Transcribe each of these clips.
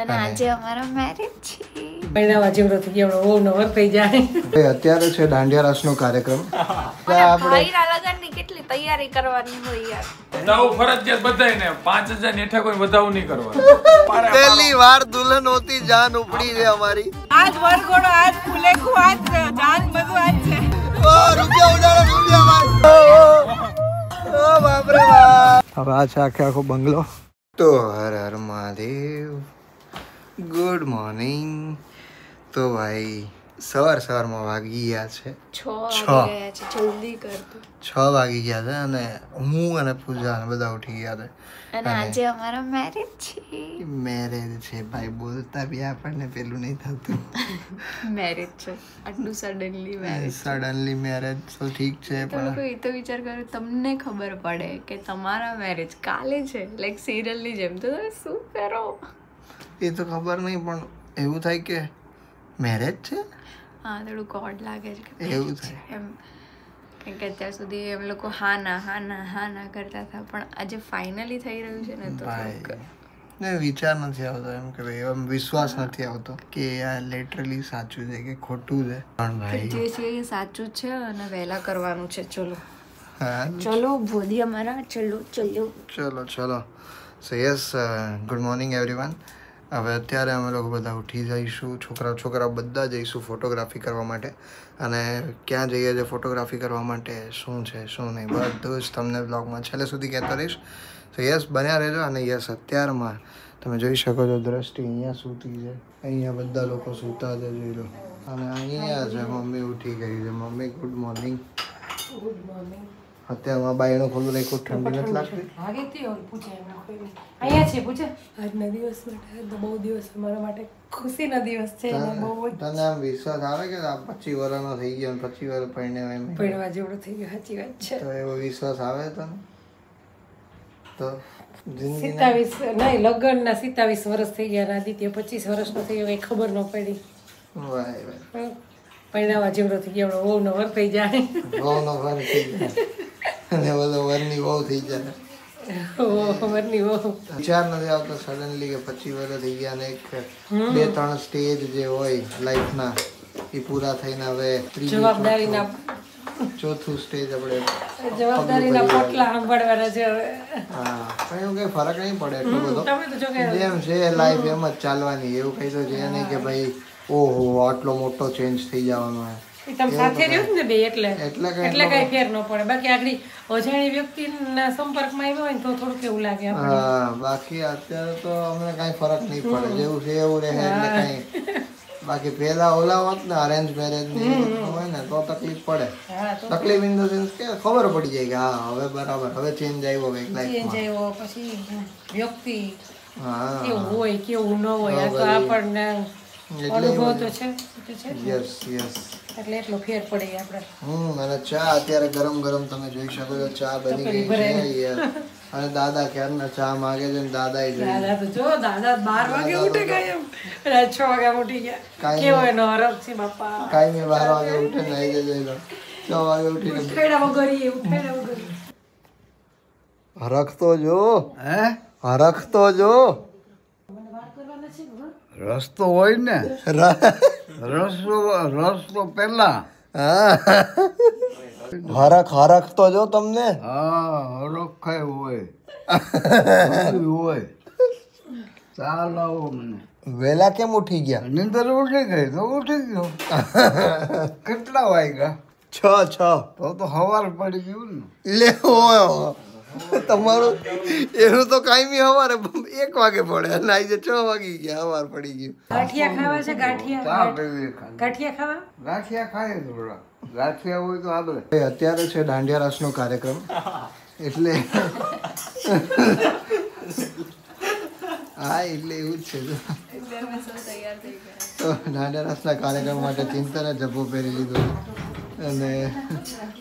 અને આજે અમારો મેરેજ છે. મહિનામાં જેવડો થઈ ગયો બહુ નવર થઈ જાય. અત્યારે છે દાંડિયા રાસનો કાર્યક્રમ. ભાઈના લગનની કેટલી તૈયારી કરવાની હોય યાર. વધાવું ફરજિયાત બધાયને 5000 ની હેઠા કોઈ વધાવું નહીં કરવાનું. પહેલી વાર દુલ્હન હોતી જાન ઉપડી છે અમારી. આજ વરઘોડો આજ ફૂલેકું આજ જાન બધું આજ છે. ઓ રૂપિયા ઉડાડો રૂપિયા ઓ બાપ રે બાપ. હવે આ છે આખો બંગલો. તો હર હર મહાદેવ. Good morning. તો ભાઈ સવારમાં વાગી ગયા છે 6 વાગી ગયા છે. જલ્દી કર તું. 6 વાગી ગયા છે અને હું અને પૂજા અને બધા ઉઠી ગયા છે. અને આજે અમારો મેરેજ છે. મેરેજ છે ભાઈ, બોલતા બી આપણને પેલું નહીં થતું. મેરેજ છે આટલું સડનલી મેરેજ. સડનલી મેરેજ તો ઠીક છે તમે પણ કોઈ તો વિચાર કરો તમને ખબર પડે કે તમારા મેરેજ કાલે છે લાઈક સિરિયલની જેમ તો તમે શું કરો? એ તો ખબર નહીં પણ એવું થાય કે મેરેજ છે. હા થોડું કોડ લાગે છે કે એવું marriage થાય. છે એમ. કારણ કે અત્યાર સુધી એમ લોકો હા ના કરતા હતા પણ આજે ફાઇનલી થઈ રહ્યું છે ને તો થોડુંક ને વિચાર નથી આવતો એમ કે ભાઈ એમ વિશ્વાસ નથી આવતો કે આ લિટરલી સાચું છે કે ખોટું છે. પણ ભાઈ જે છે એ સાચું જ છે અને વહેલા કરવાનું છે. ચલો હા ચલો બોલી અમારા ચલો. ચલો સો યસ ગુડ મોર્નિંગ એવરીવન. હવે અત્યારે અમે લોકો બધા ઉઠી જઈશું, છોકરા બધા જઈશું ફોટોગ્રાફી કરવા માટે. અને ક્યાં જઈએ છીએ ફોટોગ્રાફી કરવા માટે, શું છે શું નહીં બધું જ તમને બ્લોગમાં છેલ્લે સુધી કહેતો રહીશ. તો યસ બન્યા રહેજો. અને યસ અત્યારમાં તમે જોઈ શકો છો દ્રષ્ટિ અહીંયા સૂતી છે, અહીંયા બધા લોકો સૂતા છે જોઈ લો. અને અહીંયા છે મમ્મી ઉઠી ગઈ છે. Mummy good morning. Good morning. અત્યારમાં બાયણું ખોલું રાખ્યું, ઠંડી નથી લાગતી? ભાગીતી હોય પૂછે એમના કોઈ અહીંયા છે પૂછે. આજના દિવસ માટે તો બહુ દિવસ અમારા માટે ખુશીનો દિવસ છે. બહુ તને આમ વિશ્વાસ આવે કે આ 25 વર્ષનો થઈ ગયો અને 25 વર્ષ પરણ્યા એમ પડવા જેવડો થઈ ગયો. સાચી વાત છે. તો એવો વિશ્વાસ આવે તને? તો જિંદગી 27 નહીં લગ્નના 27 વર્ષ થઈ ગયા. આદિત્ય 25 વર્ષનો થઈ ગયો, કઈ ખબર ન પડી. વાય પૈણાવા જેવડો થઈ ગયો બહુ નવર થઈ જાય. વહુનો વર થઈ જાય અને બધો વરની વહુ થઈ જાય. ખબરની બહુ વિચાર નથી આવતો સડનલી કે 25 વર્ષ થઈ ગયા અને એક 2-3 સ્ટેજ જે હોય લાઈફના એ પૂરા થઈને હવે જવાબદારીના ચોથું સ્ટેજ આપણે જવાબદારીના પોટલા સાંભળવાના છે હવે. હા પણ એવું કઈ ફરક નહીં પડે એટલો બધો. તમે તો જો કે જેમ છે લાઈફ એમ જ ચાલવાની. એવું કઈ તો છે નહીં કે ભાઈ ઓહો આટલો મોટો ચેન્જ થઈ જવાનો હોય. તમે સાથે રહ્યો ને બે એટલે એટલે કઈ ફેર ન પડે. બાકી આગળ અજાણી વ્યક્તિના સંપર્કમાં આવ્યો હોય ને તો થોડુંક એવું લાગે આપણને. હા બાકી અત્યારે તો અમને કઈ ફરક નહીં પડે. જેવું છે એવું રહે એટલે કઈ. બાકી પેલા ઓલા હોત ને અરેન્જ મેરેજ હોય ને તો તકલીફ પડે. તકલીફ ઇન ધ સેન્સ કે ખબર પડી જાય કે હા હવે બરાબર હવે ચેન્જ આવ્યો કઈક લાઈફમાં. ચેન્જ આવ્યો પછી વ્યક્તિ હા કેવું હોય કેવું ન હોય આ તો આપણને અનુભવ તો છે. યસ એટલે એટલો ફેર પડે આપણે. અને ચા અત્યારે ગરમ તમે જોઈ શકો છો ચા બની ગઈ છે યાર. અને દાદા ક્યારના ચા માંગે છે ને દાદા દાદા તો જો દાદા 12 વાગે ઉઠી ગયા એમ 6 વાગે ઉઠી ગયા. કેવો એનો હરખ છે બાપા. કાઈ 12 વાગે ઉઠે નાઈ જઈ લો 6 વાગે ઉઠીને ઉઠાડ્યા વગર હરખ તો જો હરખ તો જો. રસ્તો હોય ને રસ તો પેલા હરખ તો જો તમને. હા હરખાય હોય હોય. ચાલ આવો મને. વેલા કેમ ઉઠી ગયા? નીંદર ઉઠી ગઈ તો ઉઠી ગયો. કેટલા વાગ્યા? 6 તો હવાર પડી ગયું ને. લે તમારું એનું તો કાયમી હવારે 1 વાગે પડે અને આજે 6 વાગી ગયા હવાર પડી ગયું. ગાંઠિયા ખાવા છે ચા પીવી ગાંઠિયા ખાવા ગાંઠિયા ખાય થોડા. ગાંઠિયા હોય તો હાલે. અત્યારે છે દાંડિયા રાસનો કાર્યક્રમ એટલે હા એટલે એવું જ છે. તો દાંડિયા રાસના કાર્યક્રમ માટે ચિંતન જબ્બો પહેરી લીધો અને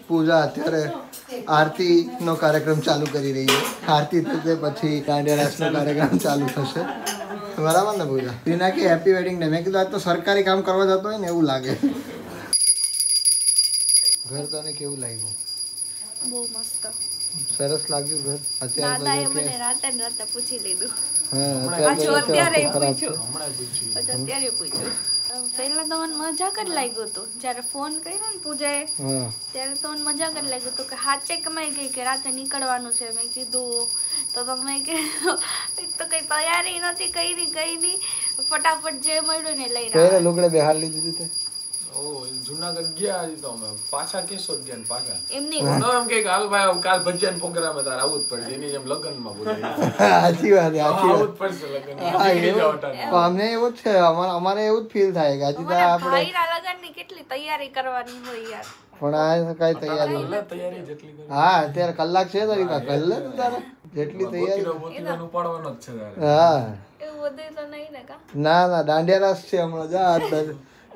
પૂજા અત્યારે આરતીનો કાર્યક્રમ ચાલુ કરી રહી છે. આરતી થશે પછી દાંડિયા રાસનો કાર્યક્રમ ચાલુ થશે. બરાબર ને પૂજા? ટીના કે હેપી વેડિંગ ડે. મેં કીધું આજ તો સરકારી કામ કરવા જતો હોય ને એવું લાગે. ઘર તને કેવું લાગ્યું? બહુ મસ્ત. સરસ લાગ્યું ઘર? અત્યારે મને રાતે પૂછી લીધું. અત્યારે પૂછ્યું. પહેલા તો મને મજાક જ લાગ્યું હતું જયારે ફોન કર્યો ને પૂજાએ, ત્યારે તો મને મજાક જ લાગ્યું હતું કે હાચે કમાઈ ગઈ કે રાતે નીકળવાનું છે. મેં કીધું તો તમે કીધું તો કઈ તૈયારી નથી કરી, કઈ નહીં, ફટાફટ જે મળ્યું ને લઈને પહેલા લુગડે બેહાર લીધું તે. જુનાગઢ ગયા હજી તો અમે પાછા કેશોદ ગયા ને પાછા એમની એમ કે હાલ ભાઈ કાલ ભજન પ્રોગ્રામ તારે આવું જ પડશે એની જેમ લગ્ન માં બોલે સાચી વાત આવું જ પડશે લગ્ન અમને એવું જ છે, અમારે એવું જ ફીલ થાય કે હજી તો આપણે ભાઈના લગ્નની કેટલી તૈયારી કરવાની હોય યાર. પણ આ કઈ તૈયારી તૈયારી જેટલી કરી હા અત્યારે કલાક છે તારી પાસે, કર લે તારે જેટલી તૈયારી. મોતીલાલ ઉપાડવાનો જ છે તારે. હા એવું બધું તો નહીં ને કા. ના દાંડિયા રાસ છે હમણાં. જા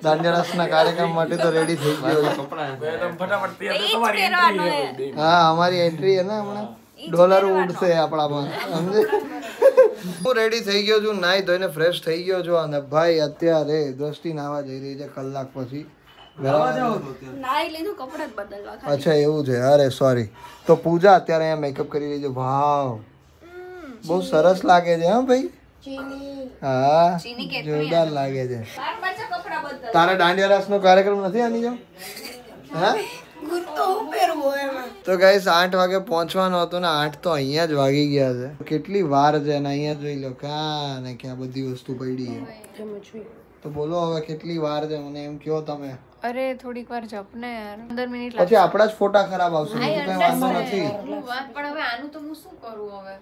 દાંડિયા રાસના કાર્યક્રમ માટે તો રેડી થઈ ગયો. ફટાફટ તમારી entry હા અમારી એન્ટ્રી છે ને હમણાં ડોલર ઉડશે આપણામાં, સમજે. હું રેડી થઈ ગયો છું, નાઈ ધોઈને ફ્રેશ થઈ ગયો છું અને ભાઈ અત્યારે દ્રષ્ટિ નાવા જઈ રહી છે કલાક પછી. નાઈ લીધું, કપડાં જ બદલવા ખાલી. અચ્છા એવું છે, અરે સોરી. તો પૂજા અત્યારે અહીંયા મેકઅપ કરી રહી છે. વાવ બહુ સરસ લાગે છે હા ભાઈ. હા જોરદાર લાગે છે. તારે દાંડિયા રાસ નો કાર્યક્રમ નથી આની જેમ? હા તો ગાઈસ 8 વાગે પહોંચવાનું હતું ને 8 તો અહીંયા જ વાગી ગયા છે. કેટલી વાર છે ને અહીંયા જોઈ લો ક્યાં ને ક્યાં બધી વસ્તુ પડી છે. તો બોલો હવે કેટલી વાર છે મને એમ કહો તમે. અરે થોડીક વાર જપ ને યાર, 15 મિનિટ પછી આપણા જ ફોટા ખરાબ આવશે, બીજું કઈ વાંધો નથી. પણ હવે આનું તો હું શું કરું હવે?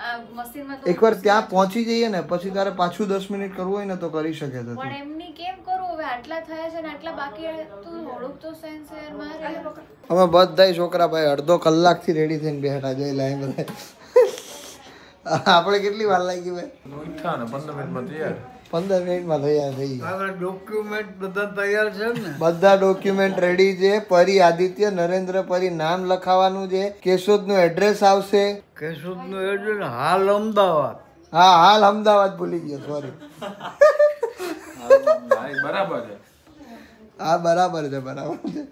આ મશીનમાં તો એકવાર ત્યાં પહોંચી જઈએ ને પછી તારે પાછું 10 મિનિટ કરવું હોય ને તો કરી શકે છે. પણ એમની કેમ કરું હવે? આટલા થયા છે ને આટલા બાકી, તું થોડુંક તો સેન્સ યાર મારે. અમે બધા છોકરા ભાઈ અડધો કલાકથી રેડી થઈને બેઠા જોઈ લાઈ બધા. આપણે કેટલી વાર લાગી ભાઈ? 15 મિનિટમાં તૈયાર. 15 મિનિટમાં તૈયાર થઈ ગયા. ડોક્યુમેન્ટ બધા તૈયાર છે ને? બધા ડોક્યુમેન્ટ રેડી છે. પરી આદિત્ય નરેન્દ્ર પરી નામ લખાવાનું છે. કેશોદ નું એડ્રેસ આવશે. કેશોદ નું એડ્રેસ હાલ અમદાવાદ. હા હાલ અમદાવાદ ભૂલી ગયો, સોરી. બરાબર છે. હા બરાબર છે, બરાબર છે.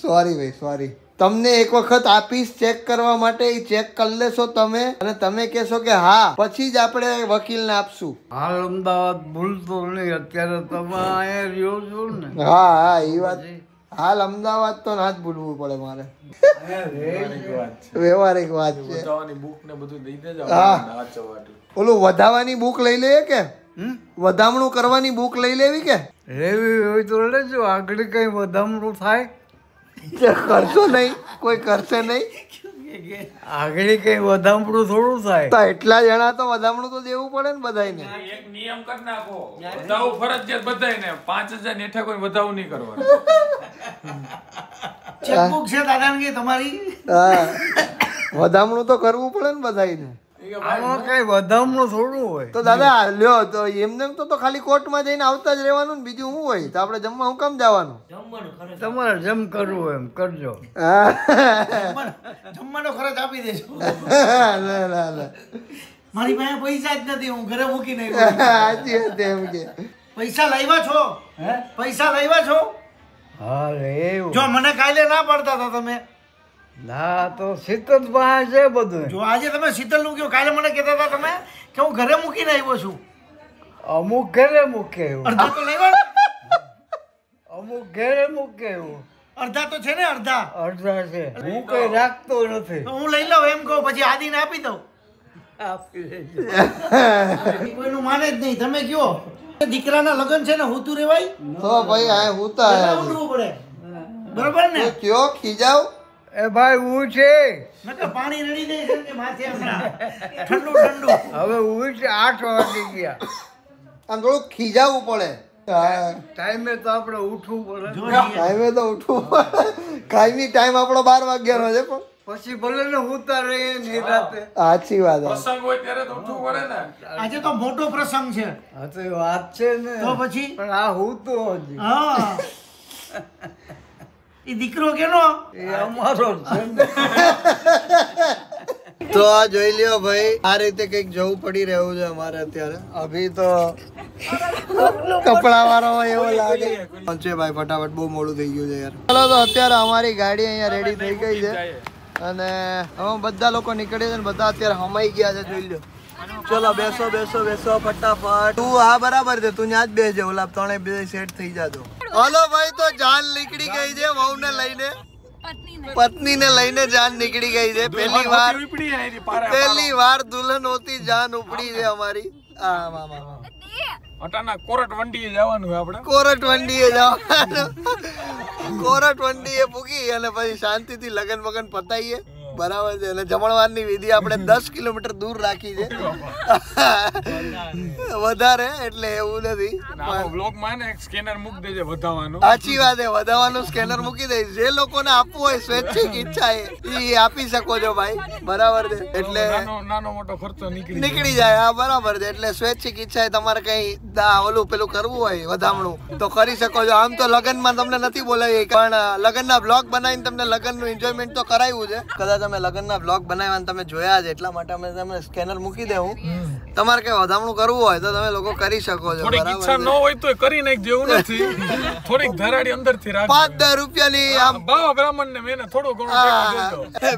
સોરી ભાઈ સોરી. તમને એક વખત આપીશ ચેક કરવા માટે, એ ચેક કરી લેશો તમે અને તમે કહેશો કે હા, પછી જ આપણે વકીલને આપશું. હાલ અમદાવાદ ભૂલતો નહીં. અત્યારે તમે અહીંયા રહ્યો છો ને? હા હા એ વાત. હાલ અમદાવાદ તો ના જ ભૂલવું પડે મારે. વ્યવહારિક વાત છે. વધાવાની બુક ને બધું દઈ દેજો. હા ઓલું વધાવાની બુક લઈ લઈએ કે વધામણું કરવાની બુક લઈ લેવી કે લેવી હોય તો લેજો. આગળ કઈ વધામણું થાય કરશો નહીં, કોઈ કરશે નહીં. આગળ કઈ વધામણું થોડું થાય. તો એટલા જણા તો વધામણું તો દેવું પડે ને બધાને. એક નિયમ કરી નાખો, વધાવું ફરજિયાત બધાયને. 5000 નેઠા કોઈ વધાવું નહીં કરવાનું. ચેકબુક છે દાદાની તમારી? હા વધામણું તો કરવું પડે ને બધાને. આમાં કઈ વધામણું થોડું હોય. તો દાદા લ્યો તો એમને તો ખાલી કોર્ટમાં જઈને આવતા જ રહેવાનું ને, બીજું શું હોય? તો આપણે જમવા હું કામ જવાનું? તમારે જેમ કરવું એમ કરજો. જમવાનો ખર્ચ આપી દેજો. ના ના ના મારી પાસે પૈસા જ નથી, હું ઘરે મૂકીને સાચી વાત એમ કે પૈસા લાવ્યા છો? પૈસા લાવ્યા છો? હા એવું. જો મને કાલે ના પડતા હતા તમે. ના તો શીતલ પાસે છે બધું. જો આજે તમે શીતલ નું કહ્યું, કાલે મને કહેતા હતા તમે કે હું ઘરે મૂકીને આવ્યો છું. અમુક ઘરે મૂકે એવું. અડધા તો લેવા ને? અમુક ઘરે મૂકે એવું. અડધા તો છે ને? અડધા અડધા છે. હું કઈ રાખતો નથી. તો હું લઈ લઉં એમ કહું, પછી આદિને આપી દઉં. આપી દેજો. કોઈનું માને જ નહીં. તમે કયો દીકરાના લગ્ન છે ને, હુતું રેવાય તો ભાઈ આ હુતા ઉડવું પડે, બરોબર ને? કયો ખીજાવ એ ભાઈ હું છે. નકર પાણી રેડી દે છે ને માથે હમણાં ઠંડુ ઠંડુ. હવે હું છે 8 વાગી ગયા. આમ થોડુંક ખીજાવવું પડે. ટાઈમે તો આપણે ઉઠવું પડે. ટાઈમે તો ઉઠવું પડે. કાયમી ટાઈમ આપણો 12 વાગ્યાનો છે પણ પછી ભલે ને ઉતા રહીએ ને રાતે. સાચી વાત. પ્રસંગ હોય ત્યારે તો ઉઠવું પડે ને. આજે તો મોટો પ્રસંગ છે. હા તો એ વાત છે ને. તો પછી પણ આ હું તો હજી. હા એ દીકરો કેનો? એ અમારો છે ને. તો આ જોઈ લ્યો ભાઈ, આ રીતે કઈક જવું પડી રહ્યું છે અમારે અત્યારે. અભી તો કપડા વાળો હોય એવો લાગે. પહોંચે ભાઈ ફટાફટ, બહુ મોડું થઈ ગયું છે યાર. ચાલો તો અત્યારે અમારી ગાડી અહીંયા રેડી થઈ ગઈ છે અને હવે બધા લોકો નીકળે છે ને બધા અત્યારે હમાઈ ગયા છે. જોઈ લો ચલો બેસો બેસો બેસો ફટાફટ. તું હા બરાબર છે, તું ત્યાં જ બેસજે. ઓલા ત્રણે બે સેટ થઈ જાજો. હલો ભાઈ, તો જાન નીકળી ગઈ છે વહુને લઈને, પત્નીને લઈને જાન નીકળી ગઈ છે. પહેલી વાર દુલ્હન હોતી જાન ઉપડી છે અમારી. અટાના કોરટ વંડીએ જવાનું આપણે. કોરટ વંડીએ જવાનું. કોરટ વંડીએ પૂગી અને પછી શાંતિથી લગન વગન પતાઈએ. બરાબર છે. અને જમણવારની વિધિ આપણે 10 કિલોમીટર દૂર રાખી છે વધારે, એટલે એવું નથી. બ્લોગમાં ને એક સ્કેનર મૂકી દેજે વધાવવાનું. સાચી વાત છે, વધાવવાનું સ્કેનર મૂકી દઈશ. જે લોકોને આપવું હોય સ્વૈચ્છિક ઈચ્છા એ આપી શકો છો ભાઈ. બરાબર છે. એટલે નાનો મોટો ખર્ચો નીકળી જાય. હા બરાબર છે. એટલે સ્વૈચ્છિક ઈચ્છા એ તમારે કઈ ઓલું પેલું કરવું હોય વધામણું તો કરી શકો છો. આમ તો લગનમાં તમને નથી બોલાવી, પણ લગનના બ્લોગ બનાવીને તમને લગનનું એન્જોયમેન્ટ તો કરાવ્યું છે. કદાચ તમે લગનના બ્લોગ બનાવ્યા તમે જોયા છે, એટલા માટે અમે તમને સ્કેનર મૂકી દેવું. તમારે કઈ વધામણું કરવું હોય તો તમે લોકો કરી શકો છો. થોડીક ઈચ્છા ન હોય તો કરી નાખ, જેવું નથી. થોડીક ધરાડી અંદરથી રાખ. 5-10 રૂપિયાની આમ બાવા બ્રાહ્મણ ને મેને થોડું ઘણું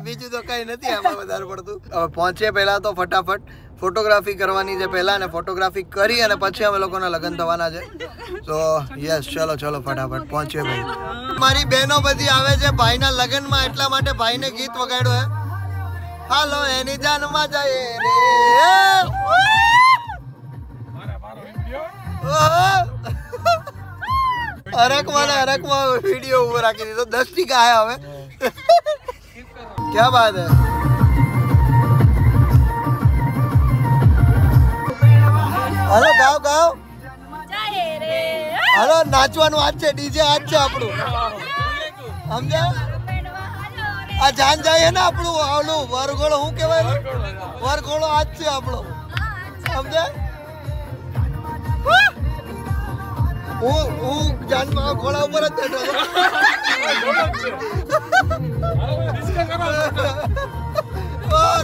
બીજું તો કઈ નથી આમાં વધારે પડતું. હવે પહોંચે પહેલા તો ફટાફટ ફોટોગ્રાફી કરવાની છે પહેલા, અને ફોટોગ્રાફી કરી અને પછી અમે લોકોના લગ્ન થવાના છે. તો યસ, ચલો ચલો ફટાફટ પહોંચીએ ભાઈ. મારી બહેનો બધી આવે છે ભાઈના લગ્નમાં, એટલા માટે ભાઈને ગીત વગાડ્યું હે. હાલો એની જાનમાં જાય રે. હરકમાં વિડીયો ઉભો રાખી દીધો. 10 ટીકા આયા હવે. ક્યાં બાત હે. હલો ગાવ ગાવ. હલો નાચવાનું આજ છે, ડીજે આજ છે આપણું. સમજ્યા? આ જાન જાય ને આપણું ઓલું વરઘોડો, શું કહેવાય? વરઘોડો આજ છે આપણો. સમજ્યા? હું જાનમાં ઘોડા ઉપર જ બેઠો છું.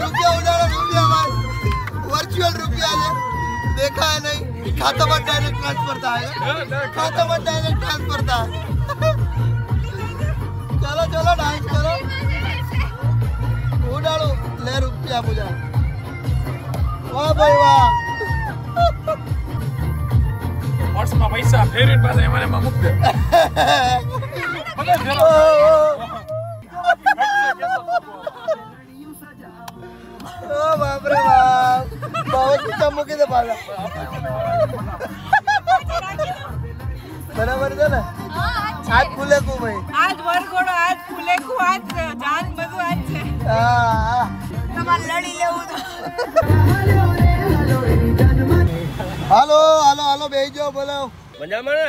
રૂપિયા ઉડાડો, રૂપિયા ભાઈ. વર્ચ્યુઅલ રૂપિયા છે, દેખાય નહીં. ખાતામાં ડાયરેક્ટ ટ્રાન્સફર થાય. ખાતામાં ડાયરેક્ટ ટ્રાન્સફર થાય. ચલો ચલો ડાન્સ કરો. ઉડાડો, લે રૂપિયા પૂજા. વાહ ભાઈ વાહ. પર્સમાં પૈસા ફેરવીને પાછા એમાં મૂક દે. ઓ બાપ રે બાપ. બહુ પૈસા મૂકી દે પાછા. બરાબર છે ને? આજ ફૂલે કુ ભાઈ. આજ વરઘોડો, આજ ફૂલે કુ, આજ જાન બધું આજ છે. હા તમારે લડી લેવું તો. હાલો હાલો હાલો બેહી જાઓ. બોલો મજામાં ને?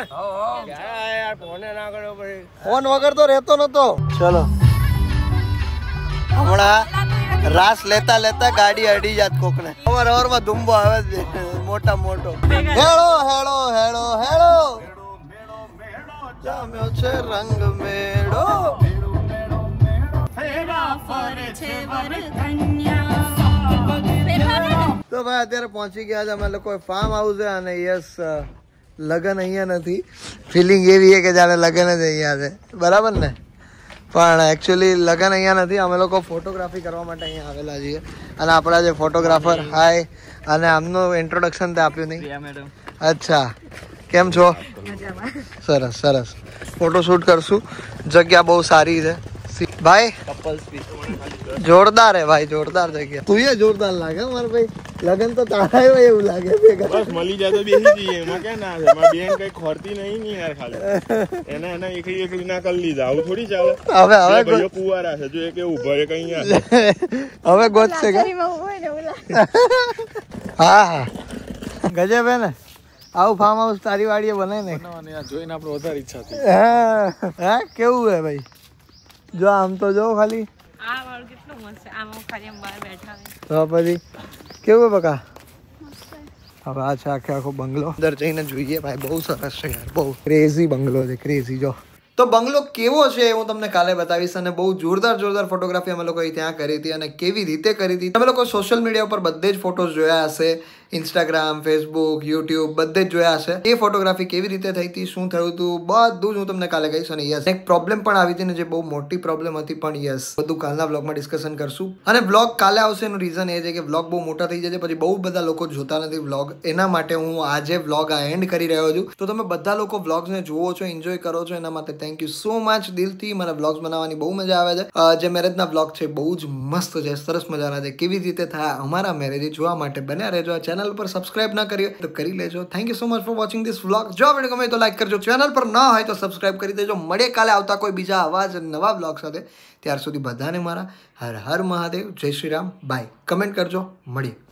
યાર ફોન ના કર્યો પછી. ફોન વગર તો રહેતો નતો. ચલો હમણાં રાસ લેતા લેતા ગાડી અડી જાત કોકને. અવારમાં ધુંબો આવે છે મોટા મોટો. હેળો હેળો હેળો હેળો જામ્યો છે રંગ મેળો. તો ભાઈ અત્યારે પહોંચી ગયા છે અમે લોકો ફાર્મ હાઉસ છે, અને યસ લગન અહીંયા નથી. ફિલિંગ એવી છે કે જાણે લગન જ અહીંયા છે. બરાબર ને? પણ એકચ્યુઅલી લગન અહીંયા નથી. અમે લોકો ફોટોગ્રાફી કરવા માટે અહીંયા આવેલા છીએ. અને આપણા જે ફોટોગ્રાફર, હાય, અને આમનું ઇન્ટ્રોડક્શન તે આપ્યું નહીં. અચ્છા, કેમ છો? સરસ સરસ. ફોટોશૂટ કરશું. જગ્યા બહુ સારી છે ભાઈ. જોરદાર હે ભાઈ, જોરદાર જગ્યા. તું એ જોરદાર લાગે મારે ભાઈ. લગન તો તારા હોય એવું લાગે. બસ મળી જાય તો બેસી જઈએ. એમાં ક્યાં ના છે? મારી બેન કઈ ખોરતી નહીં ને યાર. ખાલી એને એકલી એકલી ના કરી લીધા. આવું થોડી ચાલે. હવે ભાઈઓ કુવારા છે, જો એ કે ઉભા રે કઈ હવે ગોતશે કે. હા હા ગજબ હે ને. આવું ફાર્મ હાઉસ તારી વાડીએ બને ને. જોઈને આપણે વધારે ઈચ્છા થઈ. હા કેવું હે ભાઈ? જો આમ તો જો ખાલી. આ વાળું કેટલું મસ્ત છે. આમ ખાલી બહાર બેઠા હોય તો પછી કેવું હે બકા? હવે આ છે આખે આખો બંગલો. અંદર જઈને જોઈએ ભાઈ. બહુ સરસ છે યાર, બહુ ક્રેઝી બંગલો છે. ક્રેઝી. જો તો બંગલો કેવો છે હું તમને કાલે બતાવીશ. અને બહુ જોરદાર ફોટોગ્રાફી અમે લોકોએ ત્યાં કરી હતી, અને કેવી રીતે કરી હતી તમે લોકો સોશિયલ મીડિયા ઉપર બધે જ ફોટોઝ જોયા હશે ઇન્સ્ટાગ્રામ, ફેસબુક, યુટ્યુબ બધે જ જોયા હશે. એ ફોટોગ્રાફી કેવી રીતે થઈ હતી, શું થયું હતું, બધું જ હું તમને કાલે કહીશ. અને યસ, એક પ્રોબ્લેમ પણ આવી હતી ને, જે બહુ મોટી પ્રોબ્લેમ હતી, પણ યસ બધું કાલના વ્લોગમાં ડિસ્કશન કરશું. અને વ્લોગ કાલે આવશે એનું રીઝન એ છે કે વ્લોગ બહુ મોટા થઈ જાય છે, પછી બહુ બધા લોકો જોતા નથી વ્લોગ. એના માટે હું આજે વ્લોગ આ એન્ડ કરી રહ્યો છું. તો તમે બધા લોકો વ્લોગ્સને જુઓ છો, એન્જોય કરો છો, એના માટે થેન્ક યુ સો મચ દિલથી. મને વ્લોગ્સ બનાવવાની બહુ મજા આવે છે. જે મેરેજના વ્લોગ છે બહુ જ મસ્ત છે, સરસ મજાના છે. કેવી રીતે થયા અમારા મેરેજ જોવા માટે બન્યા રહેજો. આ ચેનલ પર સબસ્ક્રાઇબ ના કરી હોય તો કરી લેજો. Thank you so much for watching this vlog. જો વિડીયો ગમે તો લાઈક કરજો, ચેનલ પર ન હોય તો સબસ્ક્રાઇબ કરી દેજો. મળીએ કાલે આવતા કોઈ બીજા આવા જ નવા વ્લોગ સાથે. ત્યાર સુધી બધાને મારા હર હર મહાદેવ, જય શ્રી રામ, બાય. કમેન્ટ કરજો, મળીએ.